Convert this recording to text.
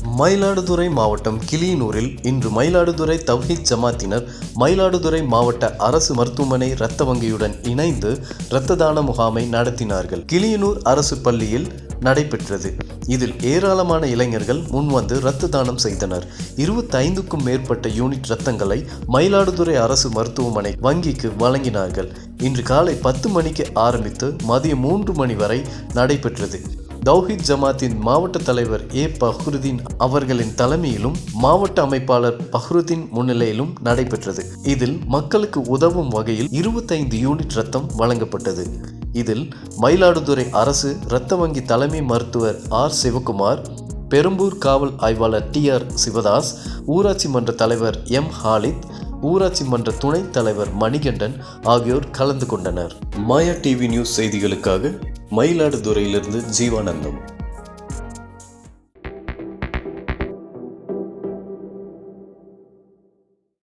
மயிலாடுதுறை மாவட்டம் கிளியனூரில் இன்று மயிலாடுதுறை தவ்ஹீத் ஜமாத்தினர் மயிலாடுதுறை மாவட்ட அரசு மருத்துவமனை இரத்த வங்கியுடன் இணைந்து இரத்த தான முகாமை நடத்தினார்கள். கிளியனூர் அரசு பள்ளியில் நடைபெற்றது. இதில் ஏராளமான இளைஞர்கள் முன்வந்து இரத்த தானம் செய்தனர். 25க்கும் மேற்பட்ட யூனிட் இரத்தங்களை மயிலாடுதுறை அரசு மருத்துவமனை வங்கிக்கு வழங்கினார்கள். இன்று காலை 10 மணிக்கு ஆரம்பித்து மதியம் 3 மணி வரை நடைபெற்றது. தவ்ஹீத் ஜமாத்தின் மாவட்ட தலைவர் பஹ்ருதீன் அவர்களின் தலைமையிலும் மாவட்ட அமைப்பாளர் பஹ்ருதீன் முன்னிலையிலும் நடைபெற்றது. இதில் மக்களுக்கு உதவும் வகையில் 25 யூனிட் இரத்தம் வழங்கப்பட்டது. இதில் மயிலாடுதுறை அரசு இரத்த வங்கி தலைமை மருத்துவர் சிவகுமார், பெரம்பூர் காவல் ஆய்வாளர் சிவதாஸ், ஊராட்சி மன்ற தலைவர் ஹாலித், ஊராட்சி மன்ற துணைத் தலைவர் மணிகண்டன் ஆகியோர் கலந்து கொண்டனர். மாயா டிவி நியூஸ் செய்திகளுக்காக மயிலாடுதுறையிலிருந்து ஜீவானந்தம்.